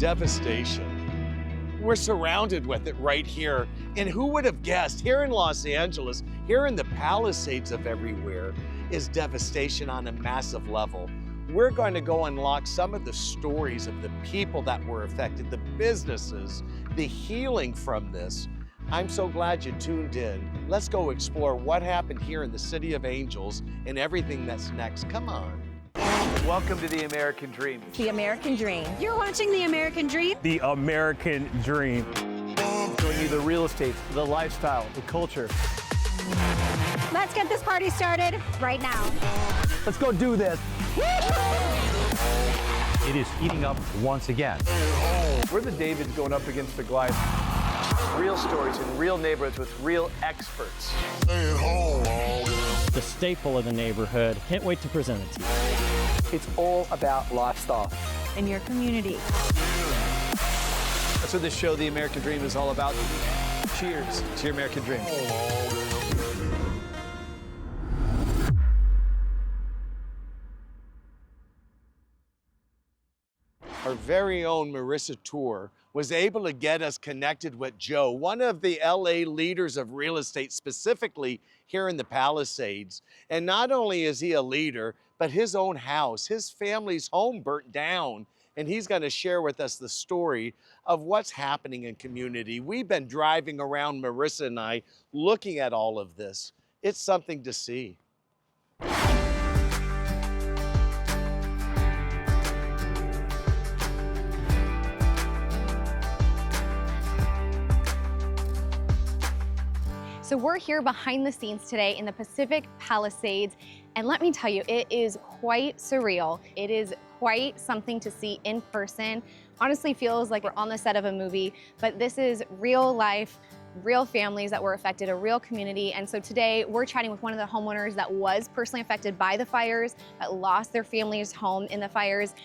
devastation. We're surrounded with it right here. And who would have guessed, here in Los Angeles, here in the Palisades of everywhere, is devastation on a massive level. We're going to go unlock some of the stories of the people that were affected, the businesses, the healing from this. I'm so glad you tuned in. Let's go explore what happened here in the City of Angels and everything that's next. Come on. Welcome to the American Dream. The American Dream. You're watching The American Dream? The American Dream. Showing you the real estate, the lifestyle, the culture. Let's get this party started right now. Let's go do this. It is heating up once again. We're the Davids going up against the Goliath. Real stories in real neighborhoods with real experts. The staple of the neighborhood. Can't wait to present it to you. It's all about lifestyle. In your community. That's what this show, The American Dream, is all about. Cheers to your American Dream. Our very own Marissa Tuer was able to get us connected with Joe, one of the LA leaders of real estate, specifically here in the Palisades. And not only is he a leader, but his own house, his family's home burnt down. And he's going to share with us the story of what's happening in community. We've been driving around, Marissa and I, looking at all of this. It's something to see. So we're here behind the scenes today in the Pacific Palisades, and let me tell you, it is quite surreal. It is quite something to see in person. Honestly feels like we're on the set of a movie, but this is real life, real families that were affected, a real community. And so today we're chatting with one of the homeowners that was personally affected by the fires, that lost their family's home in the fires.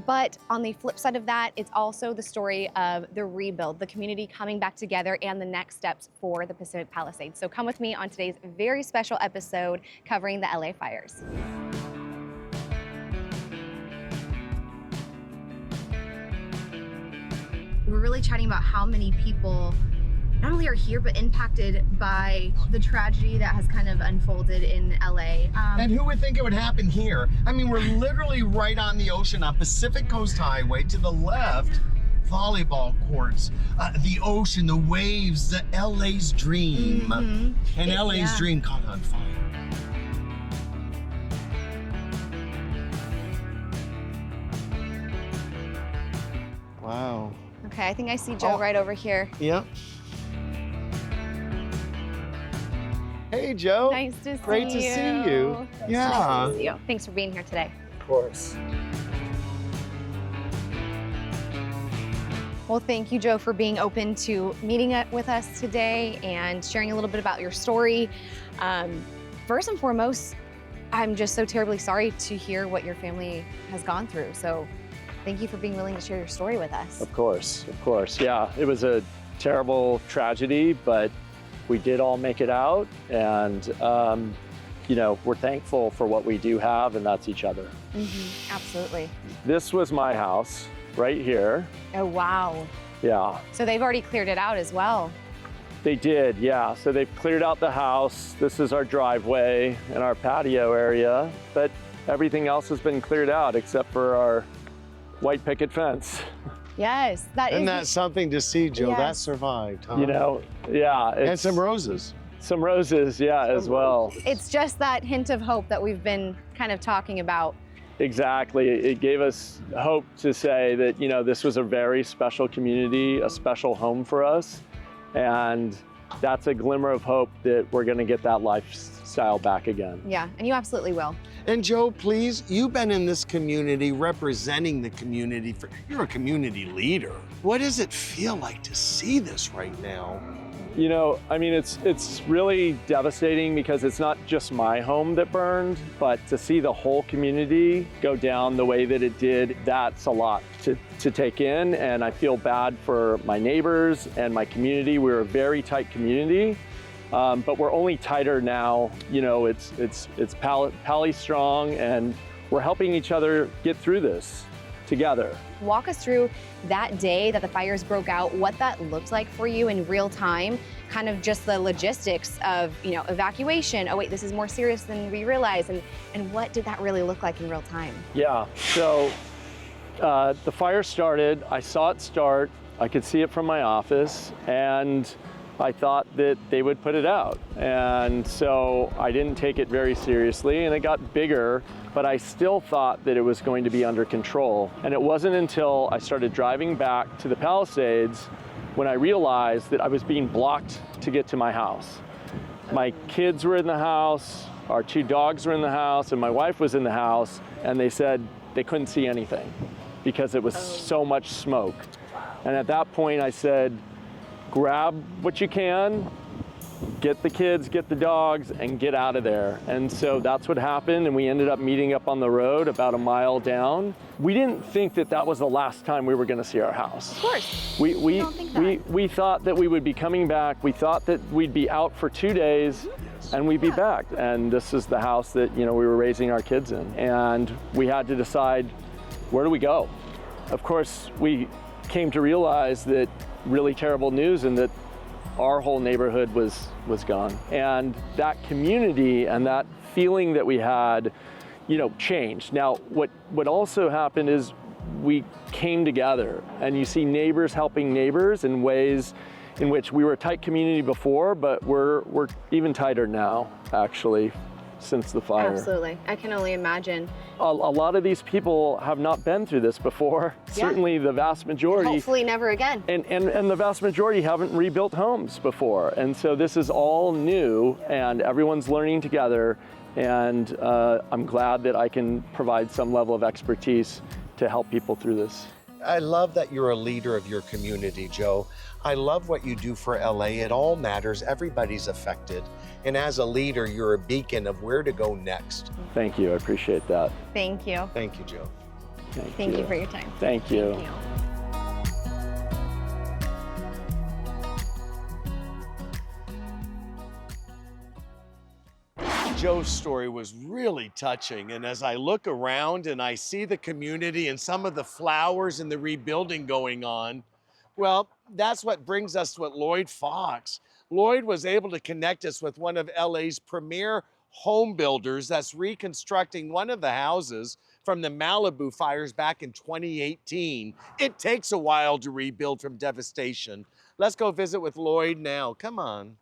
But on the flip side of that, it's also the story of the rebuild, the community coming back together, and the next steps for the Pacific Palisades. So come with me on today's very special episode covering the LA fires. We're really chatting about how many people not only are here, but impacted by the tragedy that has kind of unfolded in LA. And who would think it would happen here? I mean, we're literally right on the ocean on Pacific Coast Highway. To the left, volleyball courts, the ocean, the waves, the LA's dream. And LA's dream caught on fire. Wow. Okay, I think I see Joe right over here. Yep. Hey, Joe. Nice to see you. Great to see you. Yeah. Nice to see you. Thanks for being here today. Of course. Well, thank you, Joe, for being open to meeting with us today and sharing a little bit about your story. First and foremost, I'm just so terribly sorry to hear what your family has gone through. So thank you for being willing to share your story with us. Of course. Yeah, it was a terrible tragedy, but we did all make it out, and you know, we're thankful for what we do have, and that's each other. Absolutely. This was my house right here. Oh, wow. Yeah. So they've already cleared it out as well. They did, yeah. So they've cleared out the house. This is our driveway and our patio area, but everything else has been cleared out except for our white picket fence. Yes, that Isn't is. that something to see, Joe? Yes. That survived, huh? You know, yeah. And some roses. Some roses, yeah, as well. It's just that hint of hope that we've been kind of talking about. Exactly. It gave us hope to say that, you know, this was a very special community, a special home for us. And that's a glimmer of hope that we're going to get that lifestyle back again. Yeah, and you absolutely will. And Joe, please, you've been in this community, representing the community. You're a community leader. What does it feel like to see this right now? You know, I mean, it's really devastating because it's not just my home that burned, but to see the whole community go down the way that it did, that's a lot to take in. And I feel bad for my neighbors and my community. We're a very tight community, but we're only tighter now. You know, it's Polley strong, and we're helping each other get through this. together. Walk us through that day that the fires broke out, what that looked like for you in real time, kind of just the logistics of, evacuation. Oh wait, this is more serious than we realized. And what did that really look like in real time? Yeah, so the fire started, I saw it start, I could see it from my office, and I thought that they would put it out. And so I didn't take it very seriously, and it got bigger, but I still thought that it was going to be under control. And it wasn't until I started driving back to the Palisades when I realized that I was being blocked to get to my house. My kids were in the house, our 2 dogs were in the house, and my wife was in the house, and they said they couldn't see anything because it was so much smoke. And at that point I said, grab what you can, get the kids, get the dogs, and get out of there. And so that's what happened, and we ended up meeting up on the road about a mile down. We didn't think that that was the last time we were gonna see our house. Of course. We thought that we would be coming back. We thought that we'd be out for 2 days and we'd be back. And this is the house that we were raising our kids in. And we had to decide, where do we go? Of course, we came to realize that really terrible news and that our whole neighborhood was gone. And that community and that feeling that we had, changed. Now, what also happened is we came together, and you see neighbors helping neighbors in ways in which we were a tight community before, but we're even tighter now, actually, since the fire. Absolutely, I can only imagine. A lot of these people have not been through this before. Yeah. Certainly the vast majority. Hopefully never again. And the vast majority haven't rebuilt homes before. And so this is all new, and everyone's learning together. And I'm glad that I can provide some level of expertise to help people through this. I love that you're a leader of your community, Joe. I love what you do for LA. It all matters. Everybody's affected. And as a leader, you're a beacon of where to go next. Thank you. I appreciate that. Thank you. Thank you, Joe. Thank you for your time. Thank you. Thank you. Joe's story was really touching, and as I look around and I see the community and some of the flowers and the rebuilding going on, well, that's what brings us to Lloyd Fox. Lloyd was able to connect us with one of LA's premier home builders that's reconstructing one of the houses from the Malibu fires back in 2018. It takes a while to rebuild from devastation. Let's go visit with Lloyd now. Come on.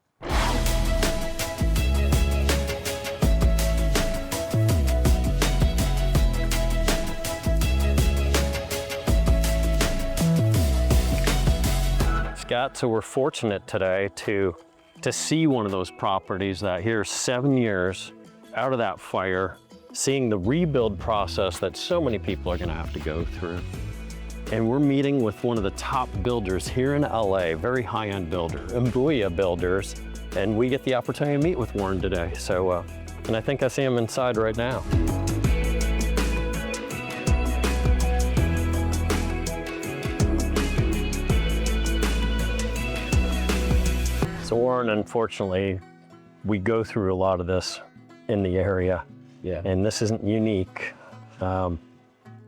Scott, so we're fortunate today to see one of those properties that here 7 years out of that fire, seeing the rebuild process that so many people are gonna have to go through. And we're meeting with one of the top builders here in LA, very high-end builder, Mbuya Builders, and we get the opportunity to meet with Warren today. So, and I think I see him inside right now. So Warren, unfortunately, we go through a lot of this in the area. Yeah. And this isn't unique, but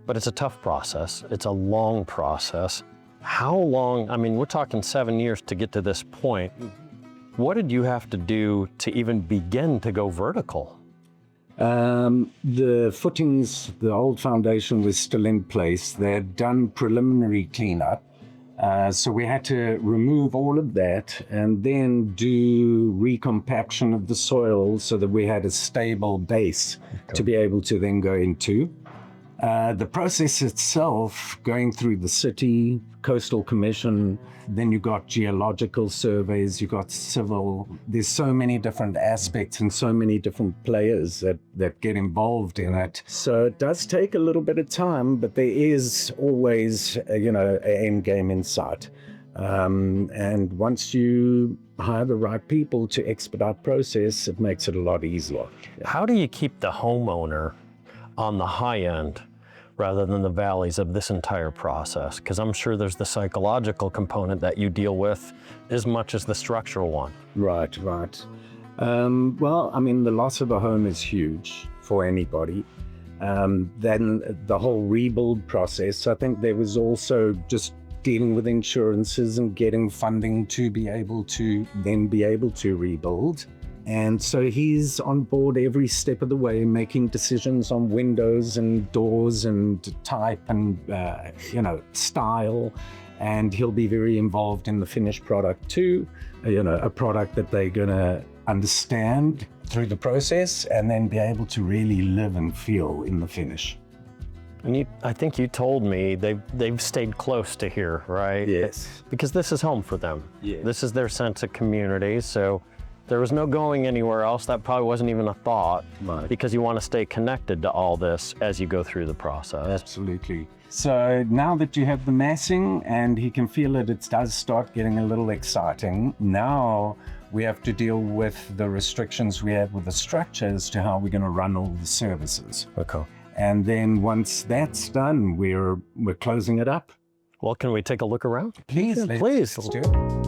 it's a tough process. It's a long process. How long, I mean, we're talking 7 years to get to this point. What did you have to do to even begin to go vertical? The footings, the old foundation was still in place. They had done preliminary cleanup. So we had to remove all of that and then do recompaction of the soil so that we had a stable base to be able to then go into. The process itself, going through the city, coastal commission, then you got geological surveys, you got civil. There's so many different aspects and so many different players that get involved in it. So it does take a little bit of time, but there is always, an end game in sight. And once you hire the right people to expedite process, it makes it a lot easier. Yeah. How do you keep the homeowner on the high end rather than the valleys of this entire process? Because I'm sure there's the psychological component that you deal with as much as the structural one. Right. Well, I mean, the loss of a home is huge for anybody. Then the whole rebuild process, I think there was also just dealing with insurances and getting funding to be able to rebuild. And so he's on board every step of the way, making decisions on windows and doors and type and, style. And he'll be very involved in the finished product too, a product that they're going to understand through the process and then be able to really live and feel in the finish. And I think you told me they've stayed close to here, right? Yes. Because this is home for them. Yes. This is their sense of community. So there was no going anywhere else. That probably wasn't even a thought, Right. because you want to stay connected to all this as you go through the process. Absolutely. So now that you have the massing and he can feel it does start getting a little exciting. Now we have to deal with the restrictions we have with the structure as to how we're going to run all the services. Okay. And then once that's done, we're closing it up. Well, can we take a look around? Please, Yeah, please. let's do it.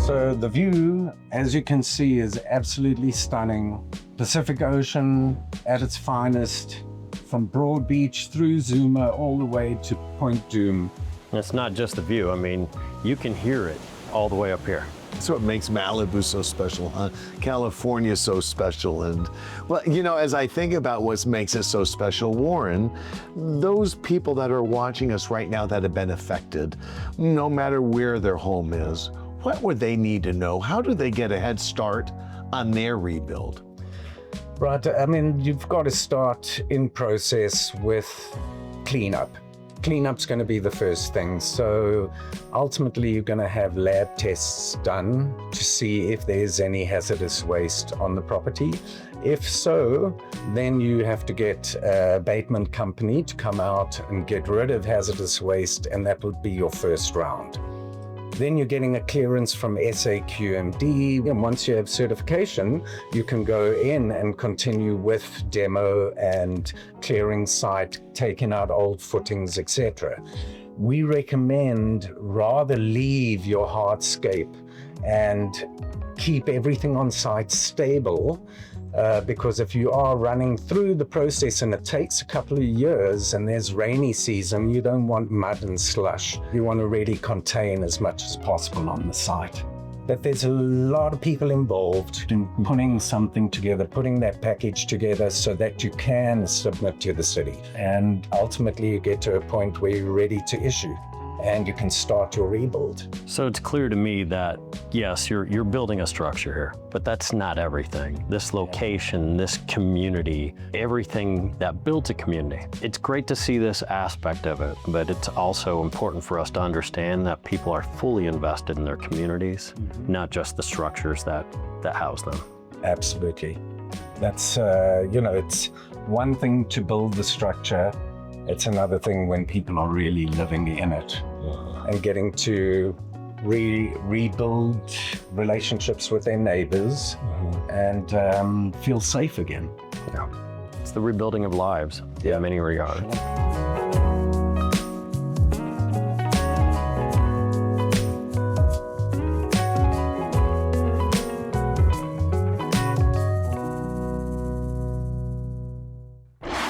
So the view, as you can see, is absolutely stunning. Pacific Ocean at its finest, from Broad Beach through Zuma all the way to Point Doom. And it's not just the view. I mean, you can hear it all the way up here. That's what makes Malibu so special, huh? California so special. And, well, as I think about what makes it so special, Warren, those people that are watching us right now that have been affected, no matter where their home is, what would they need to know? How do they get a head start on their rebuild? Right, I mean, you've got to start in process with cleanup. Cleanup's going to be the first thing. So ultimately, you're going to have lab tests done to see if there's any hazardous waste on the property. If so, then you have to get a abatement company to come out and get rid of hazardous waste, and that would be your first round. Then you're getting a clearance from SAQMD, and once you have certification, you can go in and continue with demo and clearing site, taking out old footings, etc. We recommend rather leave your hardscape and keep everything on site stable, because if you are running through the process and it takes a couple of years and there's rainy season, you don't want mud and slush. You want to really contain as much as possible on the site. But there's a lot of people involved in putting something together, putting that package together so that you can submit to the city. And ultimately you get to a point where you're ready to issue and you can start your rebuild. So it's clear to me that, yes, you're building a structure here, but that's not everything. This location, this community, everything that builds a community. It's great to see this aspect of it, but it's also important for us to understand that people are fully invested in their communities, not just the structures that house them. Absolutely. That's, it's one thing to build the structure. It's another thing when people are really living in it and getting to rebuild relationships with their neighbors and feel safe again. Yeah. It's the rebuilding of lives in many regards.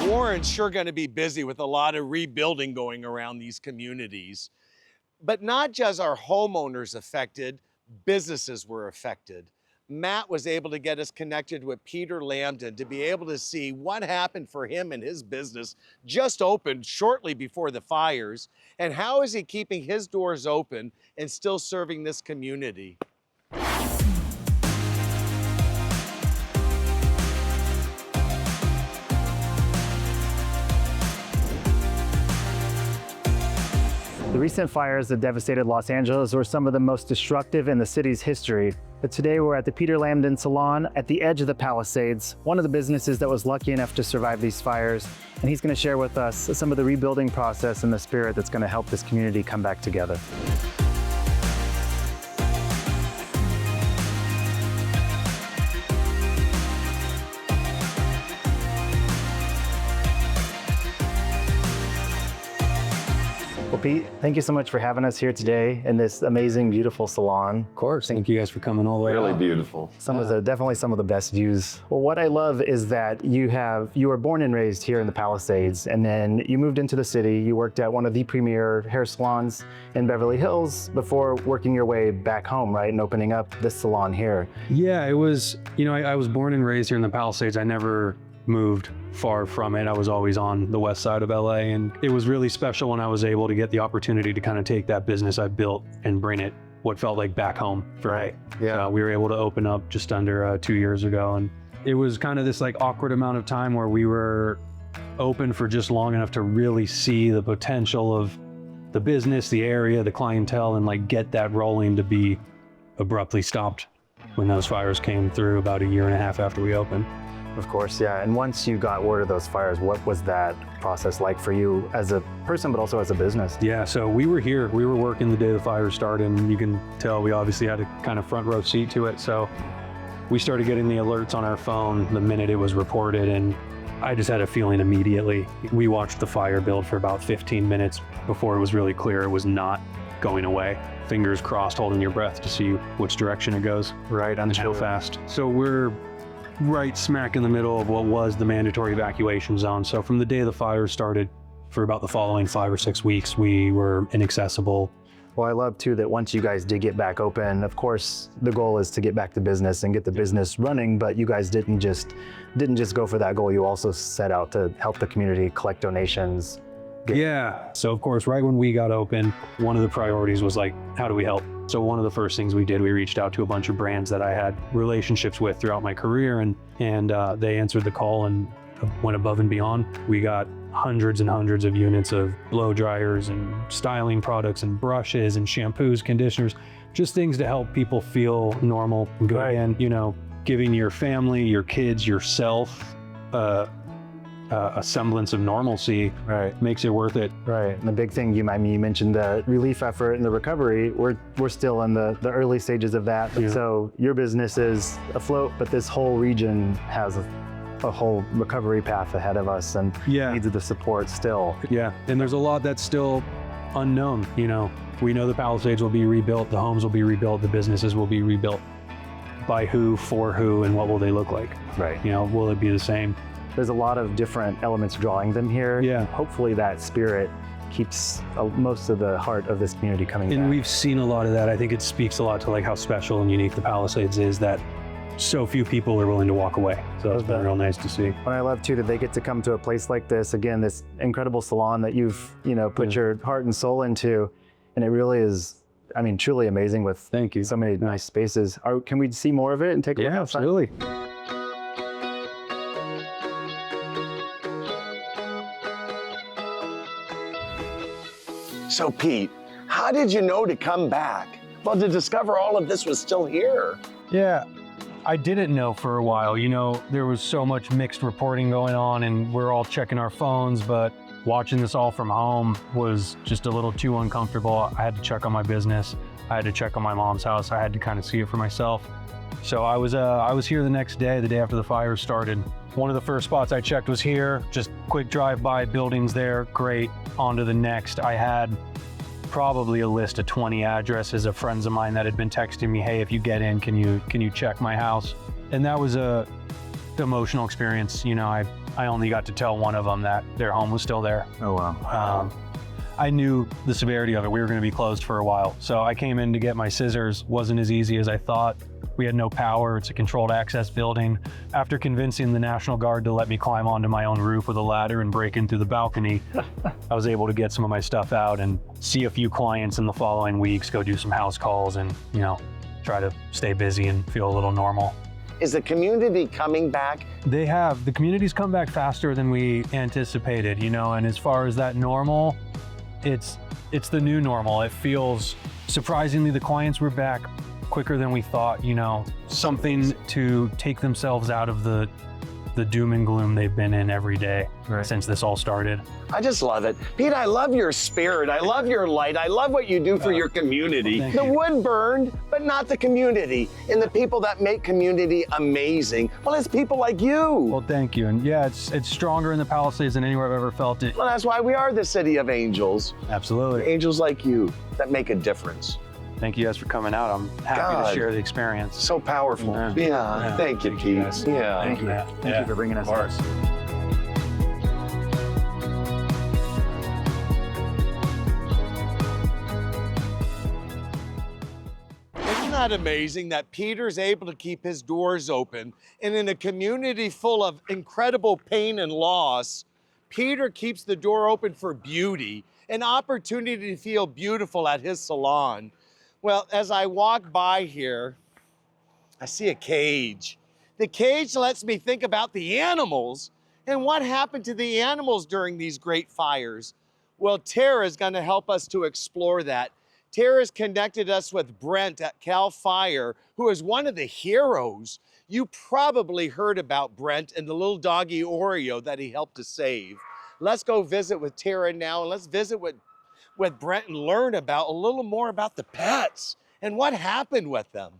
Warren's sure going to be busy with a lot of rebuilding going around these communities. But not just our homeowners affected, businesses were affected. Matt was able to get us connected with Peter Lamden to be able to see what happened for him and his business just opened shortly before the fires, and how is he keeping his doors open and still serving this community. The recent fires that devastated Los Angeles were some of the most destructive in the city's history. But today we're at the Peter Lamden Salon at the edge of the Palisades, one of the businesses that was lucky enough to survive these fires. And he's going to share with us some of the rebuilding process and the spirit that's going to help this community come back together. Well, Pete, thank you so much for having us here today in this amazing, beautiful salon. Of course. Thank you guys for coming all the way Really out. beautiful. Definitely some of the best views. Well, what I love is that you were born and raised here in the Palisades, and then you moved into the city. You worked at one of the premier hair salons in Beverly Hills before working your way back home, right, and opening up this salon here. Yeah, it was, I was born and raised here in the Palisades. I never moved far from it. I was always on the west side of LA, and it was really special when I was able to get the opportunity to kind of take that business I built and bring it what felt like back home for me. Yeah. We were able to open up just under 2 years ago, and it was kind of this like awkward amount of time where we were open for just long enough to really see the potential of the business, the area, the clientele, and like get that rolling, to be abruptly stopped when those fires came through about 1.5 years after we opened. Of course, yeah. And once you got word of those fires, what was that process like for you as a person, but also as a business? Yeah, so we were here. We were working the day the fire started, and you can tell we obviously had a kind of front row seat to it. So we started getting the alerts on our phone the minute it was reported, and I just had a feeling immediately. We watched the fire build for about 15 minutes before it was really clear it was not going away. Fingers crossed, holding your breath to see which direction it goes. Right, and how fast. So we're right smack in the middle of what was the mandatory evacuation zone. So from the day the fire started, for about the following 5 or 6 weeks, we were inaccessible. Well, I love too that once you guys did get back open, of course, the goal is to get back to business and get the business running, but you guys didn't just go for that goal. You also set out to help the community, collect donations. Yeah. So of course, right when we got open, one of the priorities was like, how do we help? So one of the first things we did, we reached out to a bunch of brands that I had relationships with throughout my career, and they answered the call and went above and beyond. We got hundreds and hundreds of units of blow dryers and styling products and brushes and shampoos, conditioners, just things to help people feel normal and good. And, giving your family, your kids, yourself, a semblance of normalcy, makes it worth it. Right. And the big thing you mentioned the relief effort and the recovery. We're still in the early stages of that. Yeah. So your business is afloat, but this whole region has a whole recovery path ahead of us, and needs the support still. Yeah. And there's a lot that's still unknown. We know the Palisades will be rebuilt, the homes will be rebuilt, the businesses will be rebuilt. By who, for who, and what will they look like? Right. Will it be the same? There's a lot of different elements drawing them here. Yeah. Hopefully that spirit keeps most of the heart of this community coming back. And we've seen a lot of that. I think it speaks a lot to like how special and unique the Palisades is, that so few people are willing to walk away. So it's been real nice to see. And I love too that they get to come to a place like this, again, this incredible salon that you've, put your heart and soul into. And it really is, truly amazing with so many nice spaces. Can we see more of it and take a look outside? Absolutely. So Pete, how did you know to come back? Well, to discover all of this was still here. Yeah, I didn't know for a while. There was so much mixed reporting going on, and we're all checking our phones, but watching this all from home was just a little too uncomfortable. I had to check on my business. I had to check on my mom's house. I had to kind of see it for myself. So I was here the next day, the day after the fire started. One of the first spots I checked was here, just quick drive-by, buildings there, great, on to the next. I had probably a list of 20 addresses of friends of mine that had been texting me, hey, if you get in, can you check my house? And that was a emotional experience. I only got to tell one of them that their home was still there. Oh, wow. I knew the severity of it. We were going to be closed for a while. So I came in to get my scissors. Wasn't as easy as I thought. We had no power. It's a controlled access building. After convincing the National Guard to let me climb onto my own roof with a ladder and break in through the balcony, I was able to get some of my stuff out and see a few clients in the following weeks, go do some house calls and, try to stay busy and feel a little normal. Is the community coming back? They have. The community's come back faster than we anticipated, and as far as that normal, it's the new normal. It feels, surprisingly, the clients were back quicker than we thought, something to take themselves out of the the doom and gloom they've been in every day since this all started. I just love it. Pete, I love your spirit. I love your light. I love what you do for your community. The wood burned, but not the community. And the people that make community amazing. Well, it's people like you. Well, thank you. And yeah, it's stronger in the Palisades than anywhere I've ever felt it. Well, that's why we are the city of angels. Absolutely. Angels like you that make a difference. Thank you guys for coming out. I'm happy to share the experience. So powerful. Yeah. Thank you, Pete. Yeah. Thank you. Thank you for bringing us here. Isn't that amazing that Peter's able to keep his doors open, and in a community full of incredible pain and loss, Peter keeps the door open for beauty, an opportunity to feel beautiful at his salon. Well, as I walk by here, I see a cage. The cage lets me think about the animals and what happened to the animals during these great fires. Well, Tara is going to help us to explore that. Tara's connected us with Brent at Cal Fire, who is one of the heroes. You probably heard about Brent and the little doggy Oreo that he helped to save. Let's go visit with Tara now, and let's visit with Brent and learn about a little more about the pets and what happened with them.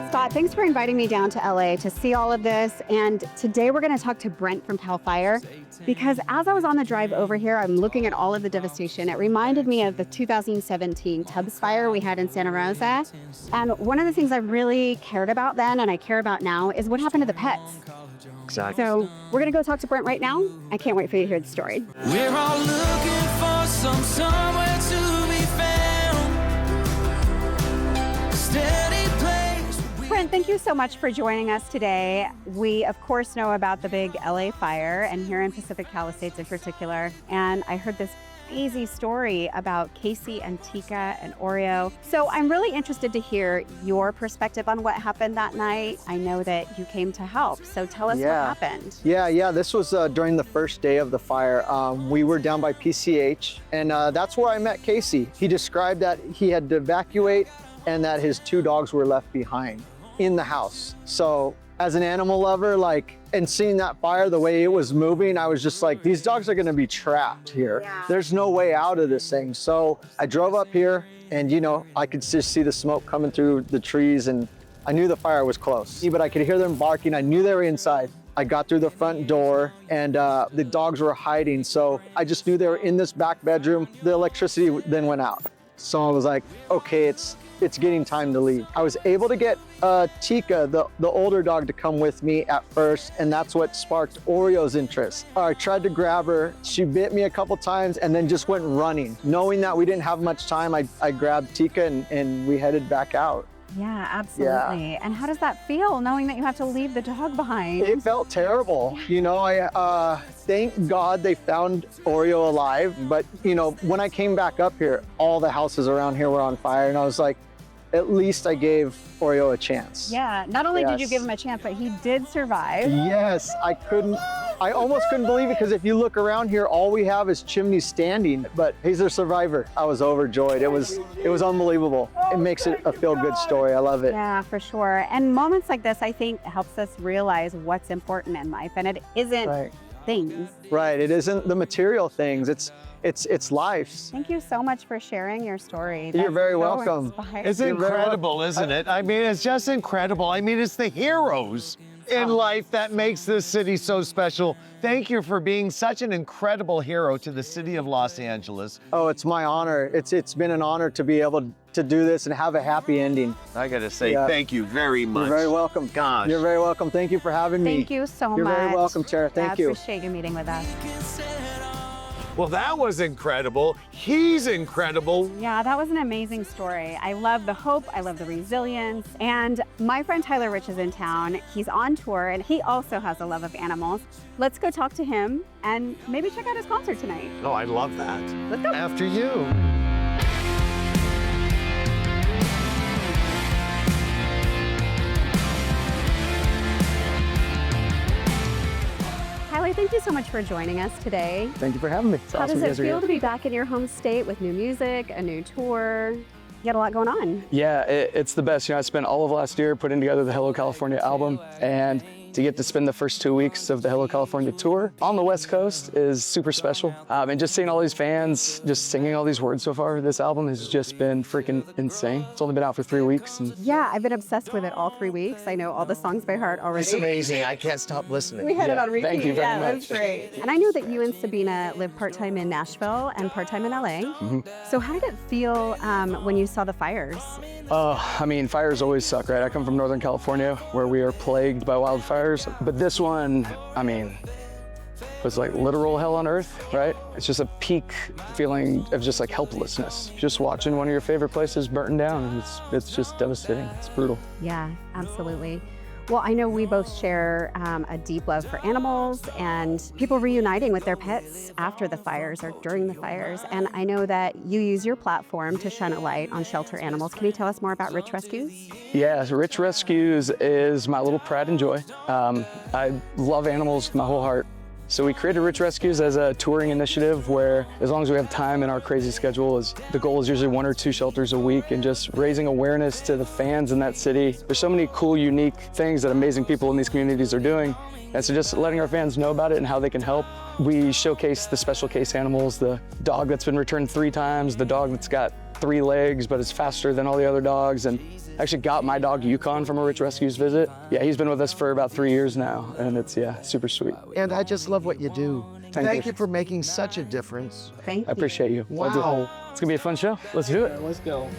Scott, thanks for inviting me down to LA to see all of this. And today we're going to talk to Brent from Cal Fire, because as I was on the drive over here, I'm looking at all of the devastation. It reminded me of the 2017 Tubbs fire we had in Santa Rosa. And one of the things I really cared about then, and I care about now, is what happened to the pets. Exactly. So we're going to go talk to Brent right now. I can't wait for you to hear the story. We're all looking for somewhere to be found. Steady place. Brent, thank you so much for joining us today. We, of course, know about the big LA fire, and here in Pacific Palisades in particular. And I heard this crazy story about Casey and Tika and Oreo. So I'm really interested to hear your perspective on what happened that night. I know that you came to help, so tell us what happened. Yeah, this was during the first day of the fire. We were down by PCH, and that's where I met Casey. He described that he had to evacuate and that his 2 dogs were left behind in the house. So as an animal lover, and seeing that fire, the way it was moving, I was just like, these dogs are gonna be trapped here. Yeah. There's no way out of this thing. So I drove up here, and I could just see the smoke coming through the trees, and I knew the fire was close. But I could hear them barking. I knew they were inside. I got through the front door, and the dogs were hiding. So I just knew they were in this back bedroom. The electricity then went out. So I was like, okay, it's getting time to leave. I was able to get Tika, the older dog, to come with me at first, and that's what sparked Oreo's interest. I tried to grab her. She bit me a couple times and then just went running. Knowing that we didn't have much time, I grabbed Tika and we headed back out. Yeah, absolutely. Yeah. And how does that feel, knowing that you have to leave the dog behind? It felt terrible. I thank God they found Oreo alive. But, when I came back up here, all the houses around here were on fire. And I was like, at least I gave Oreo a chance. Yeah, not only did you give him a chance, but he did survive. Yes, I almost couldn't believe it, because if you look around here, all we have is chimneys standing, but he's a survivor. I was overjoyed. It was unbelievable. It makes it a feel-good story. I love it. Yeah, for sure. And moments like this, I think, helps us realize what's important in life, and it isn't things. Right, it isn't the material things. It's lives. Thank you so much for sharing your story. You're very welcome. It's incredible, isn't it? I mean, it's just incredible. I mean, it's the heroes in life that makes this city so special. Thank you for being such an incredible hero to the city of Los Angeles. Oh, it's my honor. It's been an honor to be able to do this and have a happy ending. I gotta say, thank you very much. You're very welcome. Gosh. You're very welcome. Thank you for having me. Thank you so much. You're very welcome, Tara. Thank you. I appreciate you meeting with us. Well, that was incredible. He's incredible. Yeah, that was an amazing story. I love the hope. I love the resilience. And my friend Tyler Rich is in town. He's on tour, and he also has a love of animals. Let's go talk to him and maybe check out his concert tonight. Oh, I love that. Let's go. After you. Tyler, thank you you so much for joining us today. Thank you for having me. It's How awesome does you it guys are feel here. to be back in your home state with new music, a new tour? You got a lot going on. Yeah, it's the best. I spent all of last year putting together the Hello California album, and to get to spend the first 2 weeks of the Hello California tour on the West Coast is super special. And just seeing all these fans just singing all these words so far, this album has just been freaking insane. It's only been out for 3 weeks. And Yeah, I've been obsessed with it all 3 weeks. I know all the songs by heart already. It's amazing. I can't stop listening. We had it on repeat. Thank you very yeah, much. It was great. And I know that you and Sabina live part-time in Nashville and part-time in LA. So how did it feel when you saw the fires? I mean, fires always suck, right? I come from Northern California where we are plagued by wildfires, but this one, I mean, was like literal hell on earth, right? It's just a peak feeling of just like helplessness. Just watching one of your favorite places burn down, and it's just devastating. It's brutal. Yeah, absolutely. Well, I know we both share a deep love for animals and people reuniting with their pets after the fires or during the fires. And I know that you use your platform to shine a light on shelter animals. Can you tell us more about Rich Rescues? Yeah, so Rich Rescues is my little pride and joy. I love animals with my whole heart. So we created Rich Rescues as a touring initiative where, as long as we have time in our crazy schedule, the goal is usually 1 or 2 shelters a week, and just raising awareness to the fans in that city. There's so many cool, unique things that amazing people in these communities are doing. And so just letting our fans know about it and how they can help. We showcase the special case animals, the dog that's been returned 3 times, the dog that's got 3 legs but is faster than all the other dogs. And I actually got my dog Yukon from a Rich Rescues visit. Yeah, he's been with us for about 3 years now, and it's, yeah, super sweet. And I just love what you do. Thank you for making such a difference. Thank you. I appreciate you. Wow. It's gonna be a fun show. Let's do it. Let's go.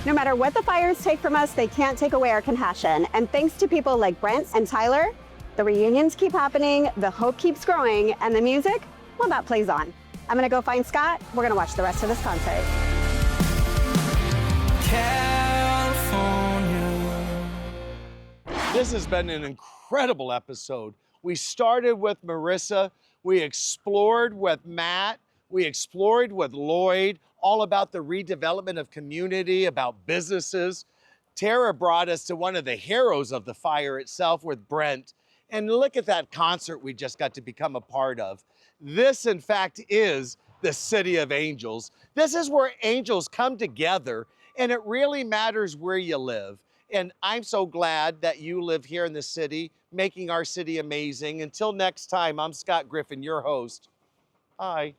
No matter what the fires take from us, they can't take away our compassion. And thanks to people like Brent and Tyler, the reunions keep happening, the hope keeps growing, and the music, well, that plays on. I'm gonna go find Scott. We're gonna watch the rest of this concert. This has been an incredible episode. We started with Marissa, we explored with Matt, we explored with Lloyd, all about the redevelopment of community, about businesses. Tara brought us to one of the heroes of the fire itself with Brent. And look at that concert we just got to become a part of. This, in fact, is the City of Angels. This is where angels come together, and it really matters where you live. And I'm so glad that you live here in the city, making our city amazing. Until next time, I'm Scott Griffin, your host. Bye.